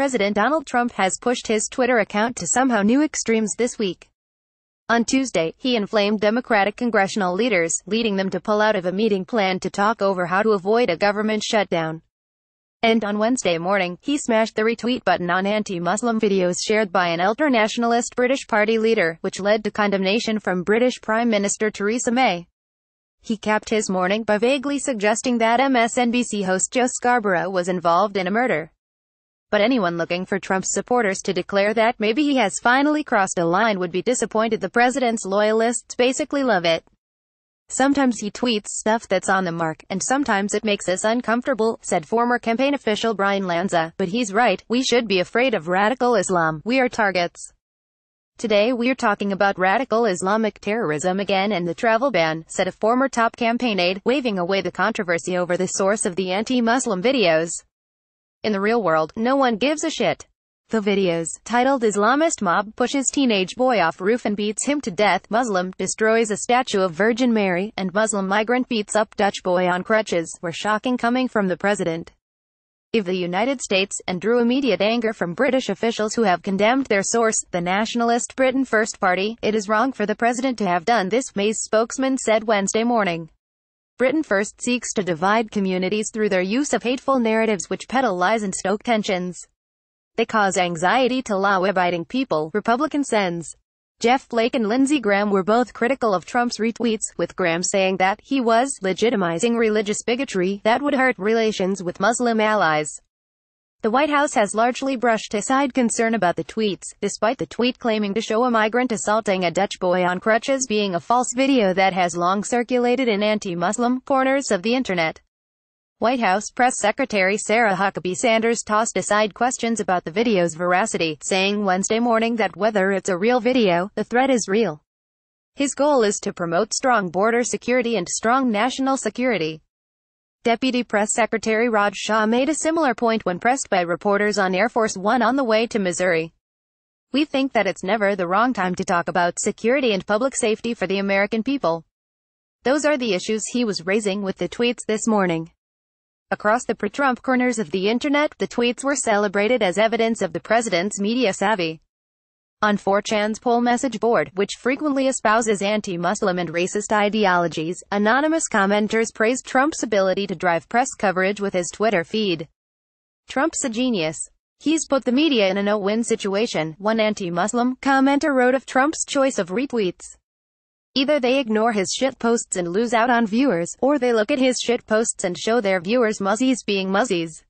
President Donald Trump has pushed his Twitter account to somehow new extremes this week. On Tuesday, he inflamed Democratic congressional leaders, leading them to pull out of a meeting planned to talk over how to avoid a government shutdown. And on Wednesday morning, he smashed the retweet button on anti-Muslim videos shared by an ultra-nationalist British party leader, which led to condemnation from British Prime Minister Theresa May. He capped his morning by vaguely suggesting that MSNBC host Joe Scarborough was involved in a murder. But anyone looking for Trump's supporters to declare that maybe he has finally crossed a line would be disappointed. The president's loyalists basically love it. Sometimes he tweets stuff that's on the mark, and sometimes it makes us uncomfortable, said former campaign official Brian Lanza. But he's right, we should be afraid of radical Islam. We are targets. Today we're talking about radical Islamic terrorism again and the travel ban, said a former top campaign aide, waving away the controversy over the source of the anti-Muslim videos. In the real world, no one gives a shit. The videos, titled Islamist Mob Pushes Teenage Boy Off Roof and Beats Him to Death, Muslim Destroys a Statue of Virgin Mary, and Muslim Migrant Beats Up Dutch Boy on Crutches, were shocking coming from the president of the United States, and drew immediate anger from British officials who have condemned their source, the nationalist Britain First Party. It is wrong for the president to have done this, May's spokesman said Wednesday morning. Britain First seeks to divide communities through their use of hateful narratives which peddle lies and stoke tensions. They cause anxiety to law-abiding people, Republican sends. Jeff Flake and Lindsey Graham were both critical of Trump's retweets, with Graham saying that he was legitimizing religious bigotry that would hurt relations with Muslim allies. The White House has largely brushed aside concern about the tweets, despite the tweet claiming to show a migrant assaulting a Dutch boy on crutches being a false video that has long circulated in anti-Muslim corners of the internet. White House Press Secretary Sarah Huckabee Sanders tossed aside questions about the video's veracity, saying Wednesday morning that whether it's a real video, the threat is real. His goal is to promote strong border security and strong national security. Deputy Press Secretary Raj Shah made a similar point when pressed by reporters on Air Force One on the way to Missouri. We think that it's never the wrong time to talk about security and public safety for the American people. Those are the issues he was raising with the tweets this morning. Across the pro-Trump corners of the internet, the tweets were celebrated as evidence of the president's media savvy. On 4chan's poll message board, which frequently espouses anti-Muslim and racist ideologies, anonymous commenters praised Trump's ability to drive press coverage with his Twitter feed. Trump's a genius. He's put the media in a no-win situation, one anti-Muslim commenter wrote of Trump's choice of retweets. Either they ignore his shit posts and lose out on viewers, or they look at his shit posts and show their viewers muzzies being muzzies.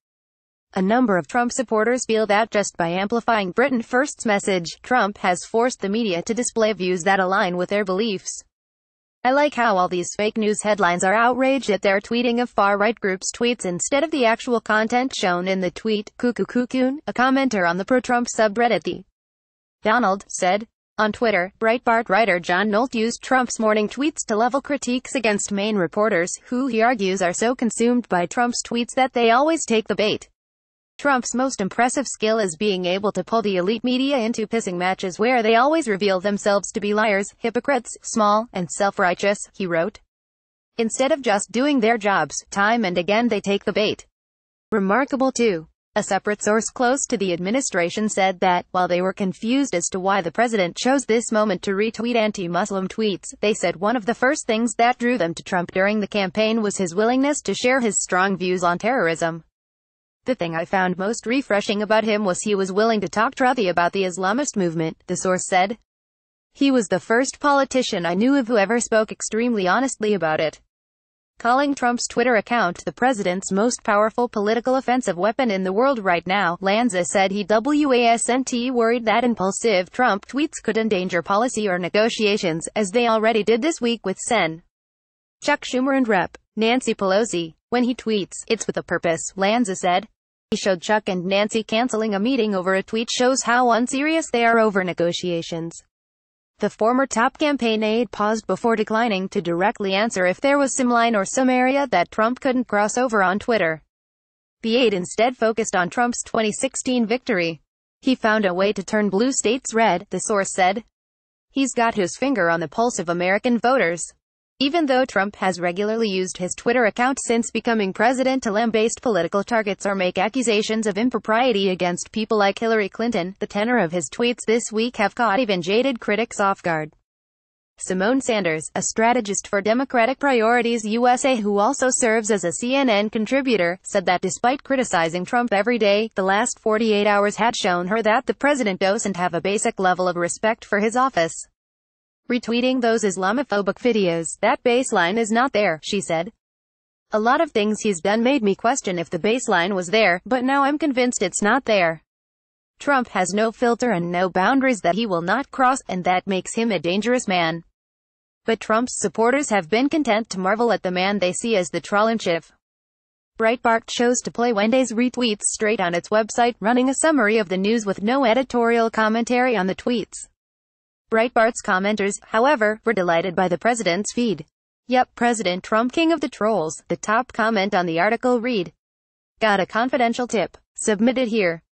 A number of Trump supporters feel that just by amplifying Britain First's message, Trump has forced the media to display views that align with their beliefs. I like how all these fake news headlines are outraged at their tweeting of far-right groups' tweets instead of the actual content shown in the tweet, Cuckoo Cocoon, a commenter on the pro-Trump subreddit The Donald, said. On Twitter, Breitbart writer John Nolt used Trump's morning tweets to level critiques against Maine reporters, who he argues are so consumed by Trump's tweets that they always take the bait. Trump's most impressive skill is being able to pull the elite media into pissing matches where they always reveal themselves to be liars, hypocrites, small, and self-righteous, he wrote. Instead of just doing their jobs, time and again they take the bait. Remarkable too. A separate source close to the administration said that, while they were confused as to why the president chose this moment to retweet anti-Muslim tweets, they said one of the first things that drew them to Trump during the campaign was his willingness to share his strong views on terrorism. The thing I found most refreshing about him was he was willing to talk truthy about the Islamist movement, the source said. He was the first politician I knew of who ever spoke extremely honestly about it. Calling Trump's Twitter account the president's most powerful political offensive weapon in the world right now, Lanza said he wasn't worried that impulsive Trump tweets could endanger policy or negotiations, as they already did this week with Sen. Chuck Schumer and Rep. Nancy Pelosi. When he tweets, it's with a purpose, Lanza said. He showed Chuck and Nancy canceling a meeting over a tweet shows how unserious they are over negotiations. The former top campaign aide paused before declining to directly answer if there was some line or some area that Trump couldn't cross over on Twitter. The aide instead focused on Trump's 2016 victory. He found a way to turn blue states red, the source said. He's got his finger on the pulse of American voters. Even though Trump has regularly used his Twitter account since becoming president to lambaste political targets or make accusations of impropriety against people like Hillary Clinton, the tenor of his tweets this week have caught even jaded critics off guard. Simone Sanders, a strategist for Democratic Priorities USA who also serves as a CNN contributor, said that despite criticizing Trump every day, the last 48 hours had shown her that the president doesn't have a basic level of respect for his office. Retweeting those Islamophobic videos, that baseline is not there, she said. A lot of things he's done made me question if the baseline was there, but now I'm convinced it's not there. Trump has no filter and no boundaries that he will not cross, and that makes him a dangerous man. But Trump's supporters have been content to marvel at the man they see as the troll-in-chief. Breitbart chose to play Wednesday's retweets straight on its website, running a summary of the news with no editorial commentary on the tweets. Breitbart's commenters, however, were delighted by the president's feed. "Yep, President Trump, king of the trolls." The top comment on the article read, "Got a confidential tip. Submitted here."